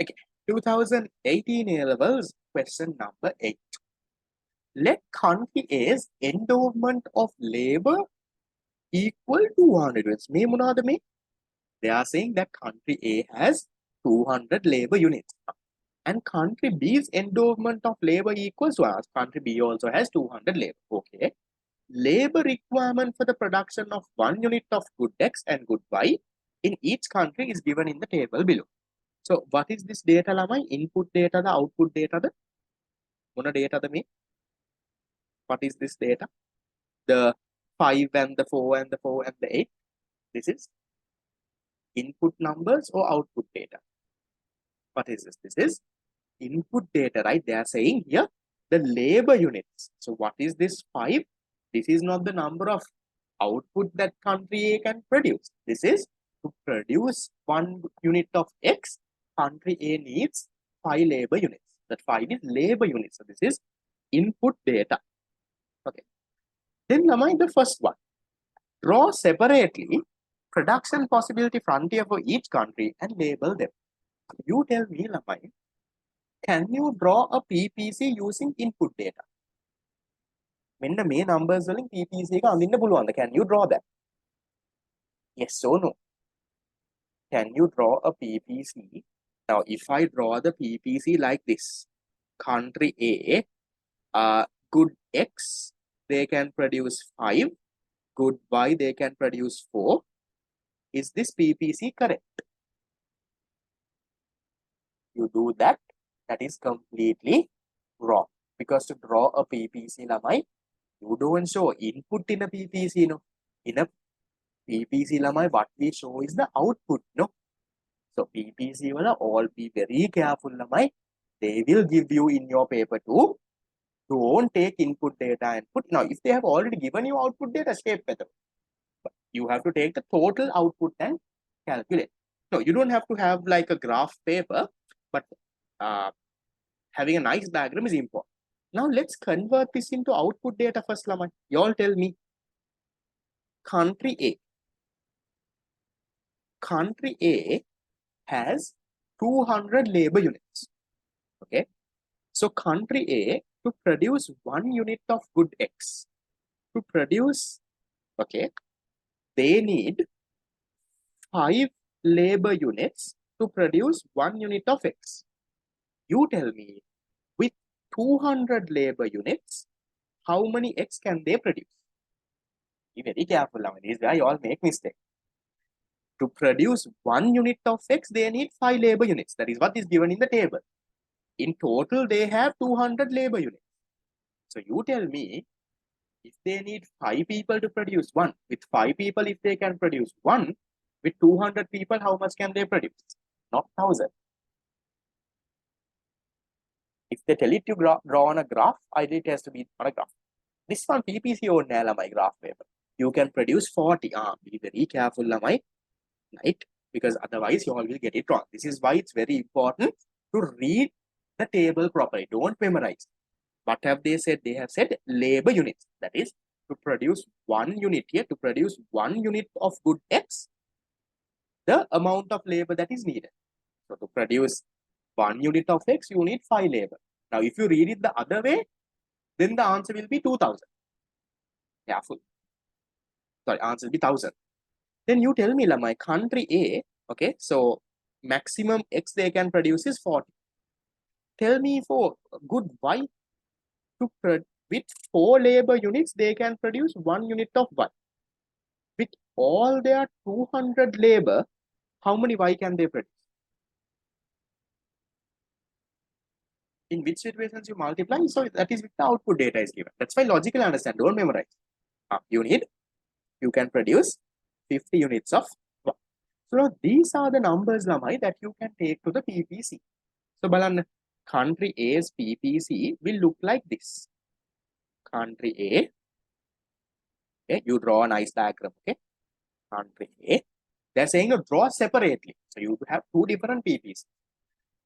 Okay, 2018 A-levels, question number 8. Let country A's endowment of labor equal to 200 units. මේ මොනවද මේ? They are saying that country A has 200 labor units. And country B's endowment of labor equals to us. Country B also has 200 labor. Okay. Labor requirement for the production of 1 unit of good X and good Y in each country is given in the table below. So what is this data lamai? Input data, the output data, the මොන data the me? What is this data? The 5 and the 4 and the 4 and the 8. This is input numbers or output data. What is this? This is input data, right? They are saying here the labor units. So what is this 5? This is not the number of output that country A can produce. This is to produce 1 unit of X, country A needs 5 labor units. That 5 is labor units. So this is input data. Okay. Then lamai the first one. Draw separately production possibility frontier for each country and label them. You tell me lamai, can you draw a PPC using input data? මෙන්න මේ numbers වලින් PPC එක අඳින්න පුළුවන්ද? Can you draw that? Yes or no? Can you draw a PPC? Now, if I draw the PPC like this, country A, good X, they can produce 5, good Y, they can produce 4. Is this PPC correct? You do that, that is completely wrong. Because to draw a PPC, lamai, you don't show input in a PPC, no. In a PPC, lamai, what we show is the output, no. So PPC wala all be very careful, lamai. They will give you in your paper too. Don't take input data and put. Now, if they have already given you output data, shape better. But you have to take the total output and calculate. No, you don't have to have like a graph paper, but having a nice diagram is important. Now, let's convert this into output data first, lamai. You all tell me. Country A. Country A has 200 labor units. Okay. So country A, to produce 1 unit of good X, to produce, okay, they need 5 labor units to produce 1 unit of X. You tell me, with 200 labor units, how many X can they produce? Be very careful, these guys all make mistake. To produce 1 unit of X, they need 5 labor units. That is what is given in the table. In total, they have 200 labor units. So you tell me, if they need 5 people to produce 1, with 5 people, if they can produce 1, with 200 people, how much can they produce? Not 1,000. If they tell it to draw on a graph, ideally it has to be on a graph. This one PPC or my graph paper. You can produce 40. Be very careful, lamai, right? Because otherwise you all will get it wrong. This is why it's very important to read the table properly. Don't memorize. What have they said? They have said labor units. That is, to produce 1 unit here, to produce 1 unit of good X, the amount of labor that is needed. So to produce 1 unit of X, you need 5 labor. Now, if you read it the other way, then the answer will be 2,000. Careful. Sorry, answer will be 1,000. Then you tell me, my country A, okay, so maximum X they can produce is 40. Tell me for good Y, with 4 labor units, they can produce 1 unit of Y. With all their 200 labor, how many Y can they produce? In which situations you multiply? So that is with the output data is given. That's why logically understand, don't memorize. You can produce 50 units of Y. So these are the numbers, lamai, that you can take to the PPC. So balan, country A's PPC will look like this. Country A, okay, you draw a nice diagram, okay? Country A, they're saying to draw separately. So you have 2 different PPs.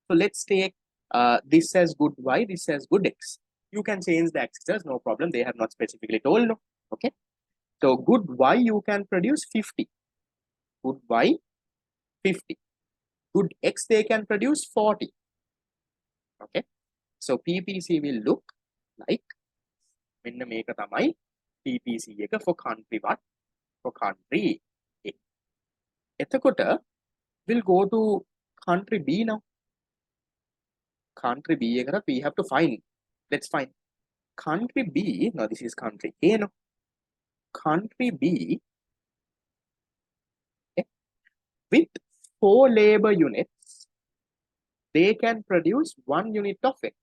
So let's take this as good Y, this as good X. You can change the axes, no problem. They have not specifically told, no. Okay. So good Y, you can produce 50. Good Y, 50. good X, they can produce 40. Okay. So PPC will look like මෙන්න මේක තමයි PPC එක for country what? For country A. එතකොට we'll go to country B now. Country B එකට we have to find. Let's find country B. Now this is country A. No, country B, okay, with 4 labor units, they can produce 1 unit of X.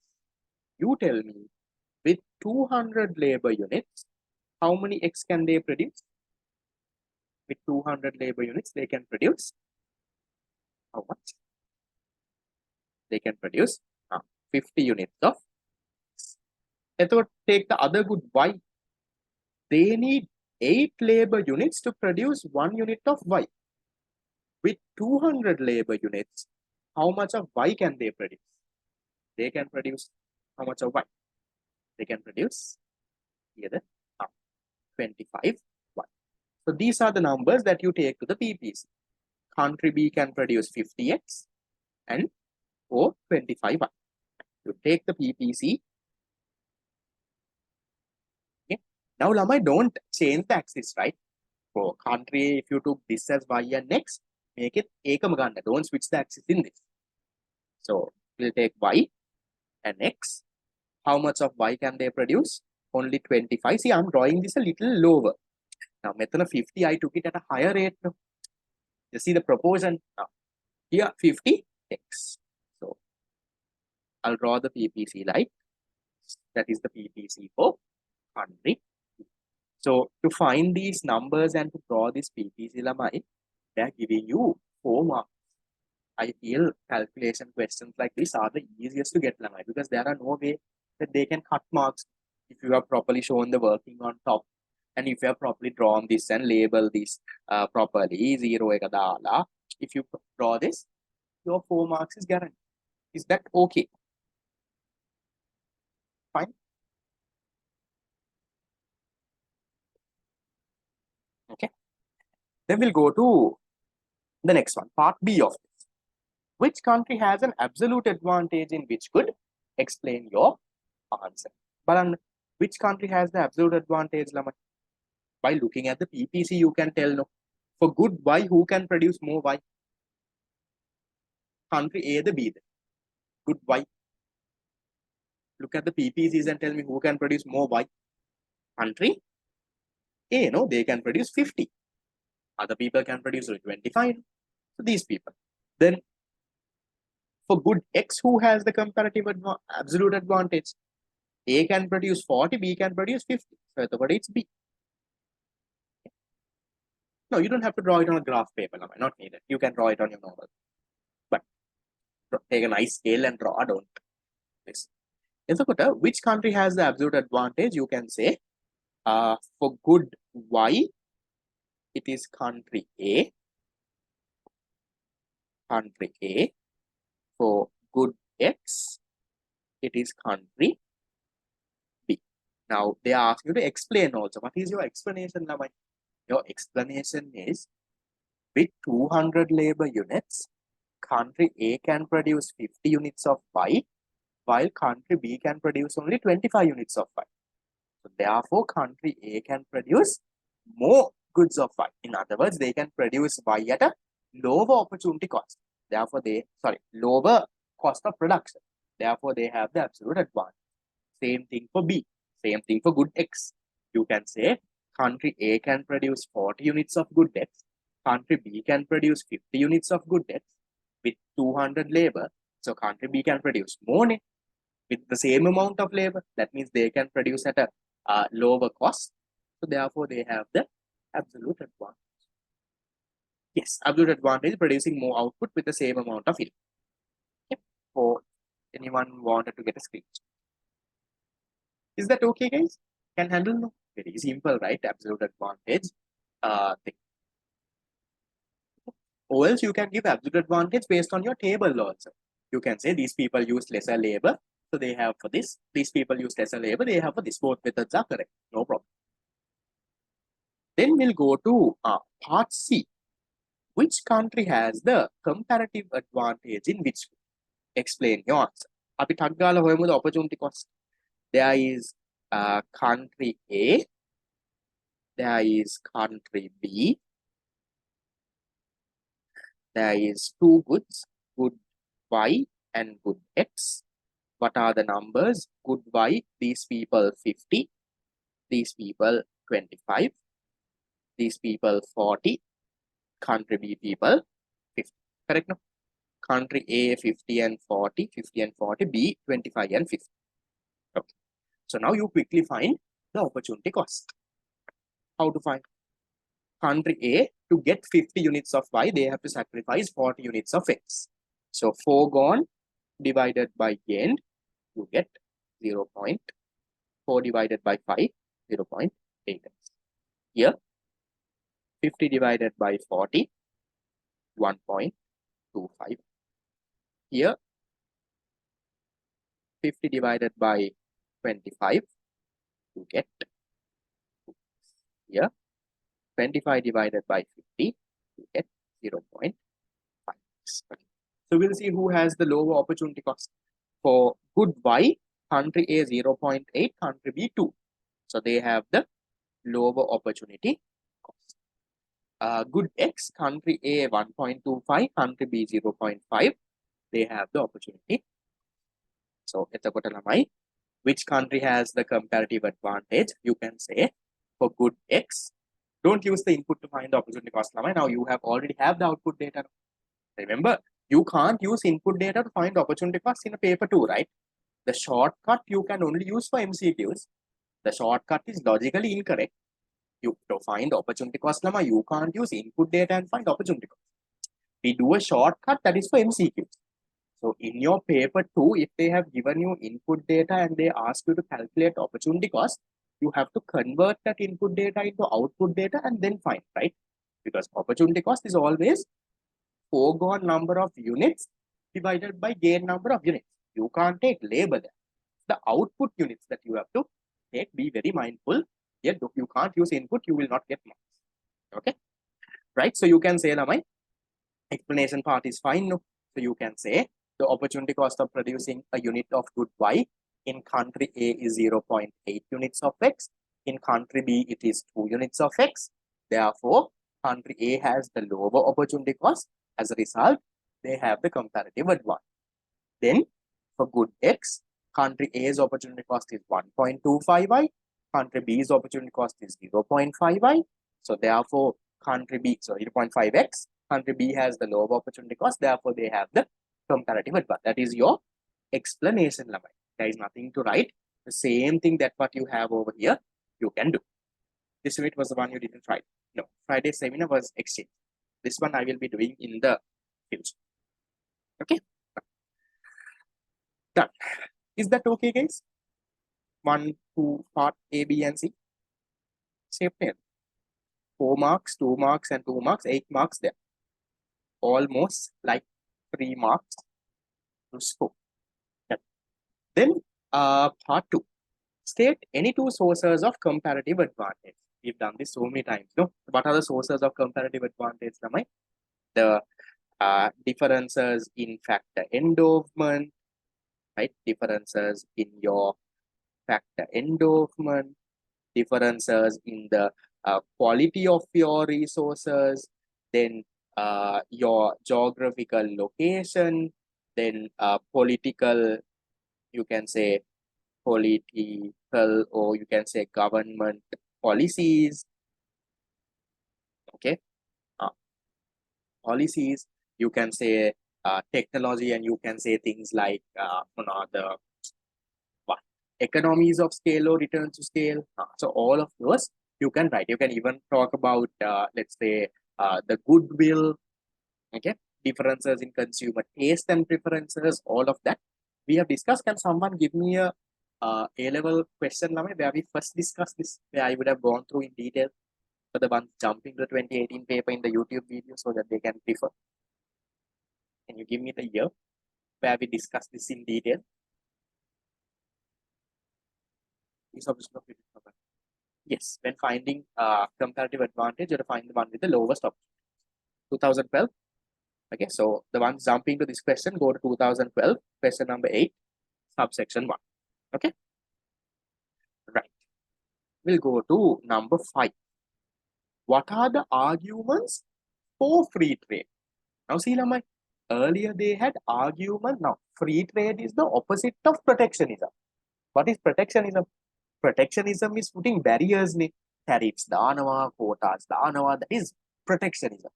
You tell me, with 200 labor units, how many X can they produce? With 200 labor units, they can produce how much? They can produce 50 units of X. Therefore, take the other good Y. They need 8 labor units to produce 1 unit of Y. With 200 labor units, how much of Y can they produce? They can produce how much of Y? They can produce either 25 Y. So these are the numbers that you take to the PPC. Country B can produce 50X and or 25Y. You take the PPC. Okay. Now, Lamai, don't change the axis, right? For country, if you took this as Y and X, make it ekam ganna. Don't switch the axis in this. So we'll take Y and X. How much of Y can they produce? Only 25. See, I'm drawing this a little lower. Now, method 50, I took it at a higher rate. No? You see the proportion. Now, here 50X. So I'll draw the PPC like that is the PPC for country. So to find these numbers and to draw this PPC, Lamai, they're giving you 4 marks. I feel calculation questions like this are the easiest to get, Lamai, because there are no way that they can cut marks if you have properly shown the working on top. And if you have properly drawn this and label this properly, 0 එක දාලා, if you draw this, your 4 marks is guaranteed. Is that okay? Fine. Okay. Then we'll go to the next one, part B of this. Which country has an absolute advantage in which could explain your answer? But which country has the absolute advantage, Lamai? By looking at the PPC, you can tell no. For good Y, who can produce more Y? Country A, the B, the good Y. Look at the PPCs and tell me who can produce more Y. Country A, no, they can produce 50. Other people can produce 25. So these people. Then for good X, who has the comparative absolute advantage? A can produce 40, B can produce 50. So it's B. No, you don't have to draw it on a graph paper, not needed. You can draw it on your normal. But take a nice scale and draw, don't. This. Which country has the absolute advantage? You can say for good Y, it is country A. Country A. For good X, it is country B. Now, they ask you to explain also. What is your explanation, Lamai? Your explanation is, with 200 labor units, country A can produce 50 units of Y, while country B can produce only 25 units of Y. So therefore, country A can produce more goods of Y. In other words, they can produce Y at a lower opportunity cost. Therefore, lower cost of production. Therefore, they have the absolute advantage. Same thing for B. Same thing for good X. You can say country A can produce 40 units of good X. Country B can produce 50 units of good X with 200 labor. So country B can produce more with the same amount of labor. That means they can produce at a lower cost. So therefore, they have the absolute advantage. Yes, absolute advantage producing more output with the same amount of input. Okay. For anyone wanted to get a screenshot. Is that okay, guys? Can handle? No? Very simple, right? Absolute advantage thing. Or else you can give absolute advantage based on your table also. You can say these people use lesser labor, so they have for this. These people use lesser labor, they have for this. Both methods are correct. No problem. Then we'll go to part C. Which country has the comparative advantage in which? Explain your answer. අපි ටක් ගාලා හොයමුද opportunity cost. There is country A, there is country B, there is two goods, good Y and good X. What are the numbers? Good Y, these people 50, these people 25, these people 40, country B people 50. Correct? No? Country A 50 and 40, 50 and 40, B 25 and 50. Okay. So now you quickly find the opportunity cost. How to find? Country A, to get 50 units of Y, they have to sacrifice 40 units of X. So foregone divided by gained, you get 0.4 divided by 5, 0.8x. Here, 50 divided by 40, 1.25. Here, 50 divided by 25, you get 2. Here, 25 divided by 50, you get 0.5. Okay. So we'll see who has the lower opportunity cost. For good Y, country A 0.8, country B 2. So they have the lower opportunity cost. Good X, country A 1.25, country B 0.5. They have the opportunity. So which country has the comparative advantage? You can say for good X. Don't use the input to find the opportunity cost. Now you already have the output data. Remember, you can't use input data to find opportunity cost in a paper 2, right? The shortcut you can only use for MCQs. The shortcut is logically incorrect. You to find opportunity cost, you can't use input data and find opportunity cost. We do a shortcut that is for MCQs. So in your paper 2, if they have given you input data and they ask you to calculate opportunity cost, you have to convert that input data into output data and then find, right? Because opportunity cost is always foregone number of units divided by gain number of units. You can't take labor there. The output units that you have to take, be very mindful. Yet you can't use input, you will not get marks. Okay, right? So you can say my explanation part is fine. No? So you can say the opportunity cost of producing a unit of good Y in country A is 0.8 units of X. In country B, it is 2 units of X. Therefore, country A has the lower opportunity cost. As a result, they have the comparative advantage. Then, for good X, country A's opportunity cost is 1.25y, country B's opportunity cost is 0.5y. So therefore, country B, so 0.5x, country B has the lower opportunity cost, therefore they have the comparative advantage. That is your explanation. There is nothing to write. The same thing that what you have over here, you can do. This unit was the one you didn't write. No, Friday's seminar was exchange. This one I will be doing in the future. Okay. Done. Is that okay, guys? 1, 2, part A, B, and C. Same thing. 4 marks, 2 marks, and 2 marks, 8 marks there. Almost like 3 marks to score. Okay. Then, part 2. State any 2 sources of comparative advantage. We've done this so many times. No? What are the sources of comparative advantage? The differences in factor endowment, right? Differences in your factor endowment, differences in the quality of your resources, then your geographical location, then political, you can say political, or you can say government policies. Okay, policies, you can say technology, and you can say things like the economies of scale or return to scale. So all of those you can write. You can even talk about, let's say, the goodwill, okay, differences in consumer taste and preferences, all of that we have discussed. Can someone give me a A-level question where we first discussed this, where I would have gone through in detail for the ones jumping the 2018 paper in the YouTube video so that they can prefer? Can you give me the year where we discussed this in detail? Yes, when finding comparative advantage, you have to find the one with the lowest option. 2012. Okay, so the ones jumping to this question, go to 2012, question number 8, subsection 1. Okay, right. We'll go to number 5. What are the arguments for free trade? Now, see, Lamai, earlier they had argument. Now, free trade is the opposite of protectionism. What is protectionism? Protectionism is putting barriers, tariffs, danawa, quotas, danawa. That is protectionism.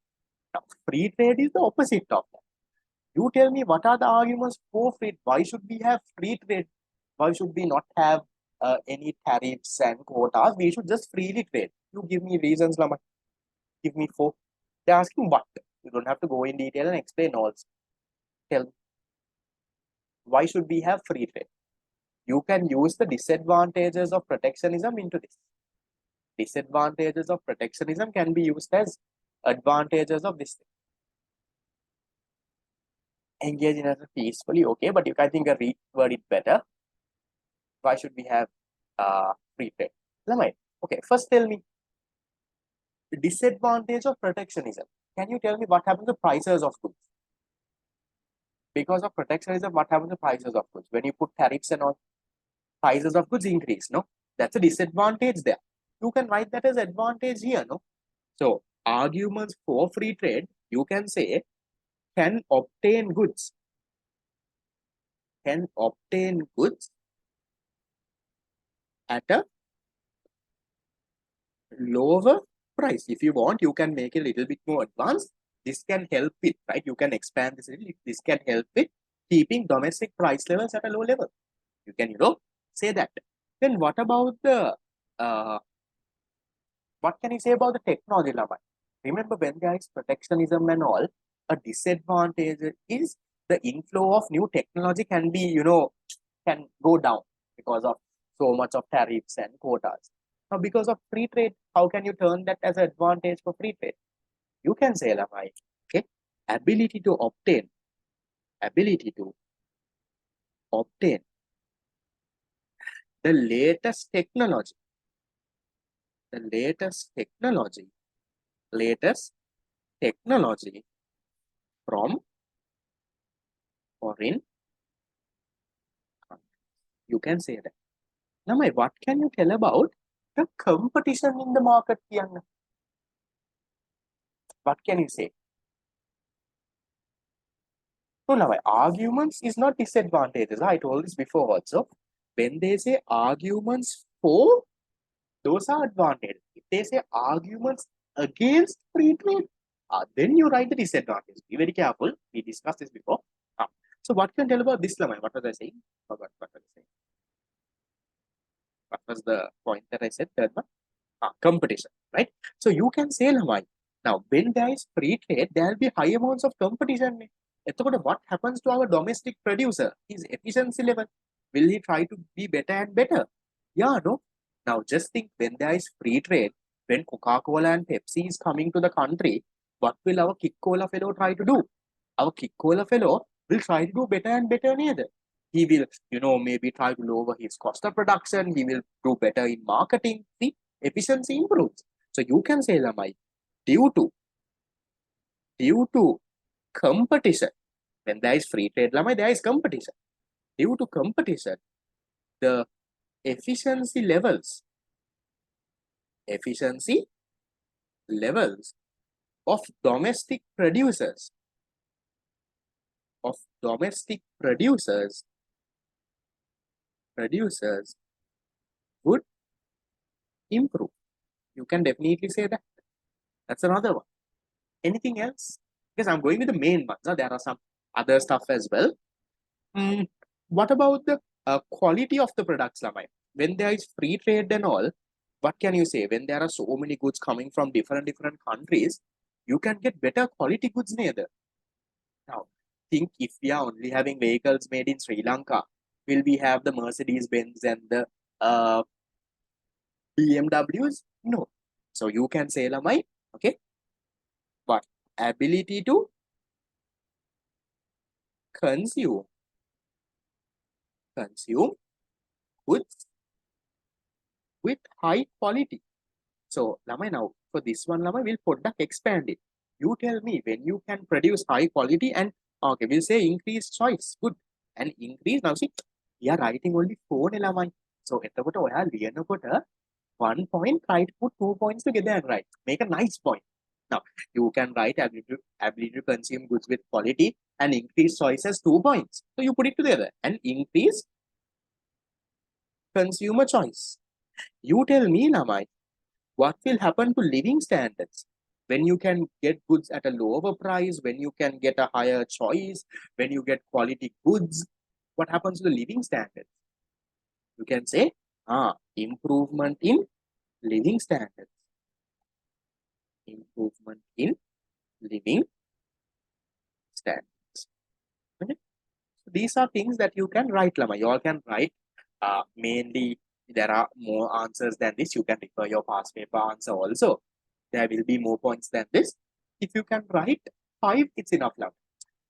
Now, free trade is the opposite of that. You tell me what are the arguments for free? Why should we have free trade? Why should we not have any tariffs and quotas? We should just freely trade. You give me reasons, Lama. Give me 4. They're asking what? You don't have to go in detail and explain all. Tell me. Why should we have free trade? You can use the disadvantages of protectionism into this. Disadvantages of protectionism can be used as advantages of this thing. Engage in it peacefully, okay, but you can think of reword it better. Why should we have free trade? Okay, first tell me the disadvantage of protectionism. Can you tell me what happens to prices of goods? Because of protectionism, what happens to prices of goods? When you put tariffs and all, prices of goods increase, no? That's a disadvantage there. You can write that as advantage here, no? So, arguments for free trade, you can say, can obtain goods. Can obtain goods at a lower price. If you want, you can make it a little bit more advanced. This can help it, right? You can expand this a little. This can help with keeping domestic price levels at a low level. You can, say that. Then what about the, what can you say about the technology, Lama? Remember, when there is protectionism and all, a disadvantage is the inflow of new technology can be, can go down because of so much of tariffs and quotas. Now, because of free trade, how can you turn that as an advantage for free trade? You can say, Lamai, okay, ability to obtain the latest technology, from foreign countries. You can say that. Now, what can you tell about the competition in the market? What can you say? No, now, arguments is not disadvantages. I told this before also. When they say arguments for, those are advantages. If they say arguments against free trade, then you write the disadvantage. Be very careful. We discussed this before. So what can you tell about this, Lamai? What was I saying? Forgot what was I saying. What was the point that I said? Third one? Competition, right? So you can say, Lamai, now when there is free trade, there will be high amounts of competition. What happens to our domestic producer? His efficiency level. Will he try to be better and better? Yeah, no. Now just think, when there is free trade, when Coca-Cola and Pepsi is coming to the country, what will our Kick-Cola fellow try to do? Our Kick-Cola fellow will try to do better and better neither. He will, maybe try to lower his cost of production. He will do better in marketing. The efficiency improves. So you can say, Lamai, due to competition, when there is free trade, Lamai, there is competition. Due to competition, the efficiency levels of domestic producers would improve. You can definitely say that. That's another one. Anything else? Because I'm going with the main ones. There are some other stuff as well. What about the quality of the products, Lamai? When there is free trade and all, what can you say? When there are so many goods coming from different countries, you can get better quality goods neither. Now, think, if we are only having vehicles made in Sri Lanka, will we have the Mercedes-Benz and the BMWs? No. So you can say, Lamai, okay, but ability to consume goods with high quality. So, Lamai, now for this one, Lamai, we'll expand it. You tell me when you can produce high quality and okay, we'll say increase choice. Good. And increase now see, we are writing only 4 lamai. So එතකොට ඔයා ලියනකොට 1 point, try to put 2 points together and write. Make a nice point. Now, you can write ability to consume goods with quality and increase choice as 2 points. So you put it together and increase consumer choice. You tell me, Lamai, what will happen to living standards when you can get goods at a lower price, when you can get a higher choice, when you get quality goods? What happens to the living standards? You can say, improvement in living standards. Improvement in living standards. Okay? So these are things that you can write, Lama. You all can write. Mainly, there are more answers than this. You can refer your past paper answer also. There will be more points than this. If you can write 5, it's enough, Lama.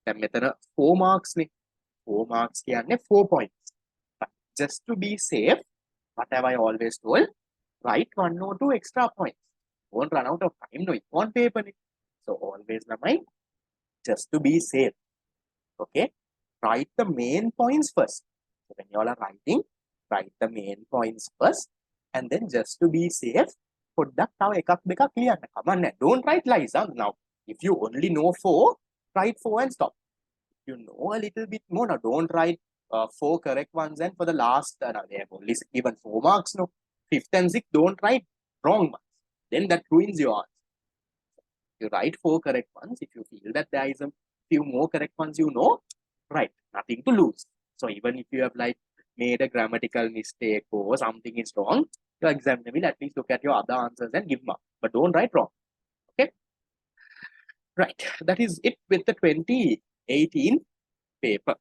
Then මෙතන 4 marks නේ. 4 marks කියන්නේ 4 points. But just to be safe, what have I always told? Write 1 or 2 extra points. Won't run out of time no on paper. So always Lamai, just to be safe. Okay, write the main points first. So when you all are writing, write the main points first, and then just to be safe, පොඩ්ඩක් තව එකක් දෙකක් ලියන්න. කමන්නේ. Don't write lies. Now, if you only know 4, write 4 and stop. If you know a little bit more, now don't write 4 correct ones, and for the last, they have only given 4 marks. No, 5th and 6th, don't write wrong ones. Then that ruins your answer. You write 4 correct ones. If you feel that there is a few more correct ones, you know, right, nothing to lose. So even if you have like made a grammatical mistake or something is wrong, your examiner will at least look at your other answers and give mark. But don't write wrong. Okay. Right. That is it with the 2018 paper.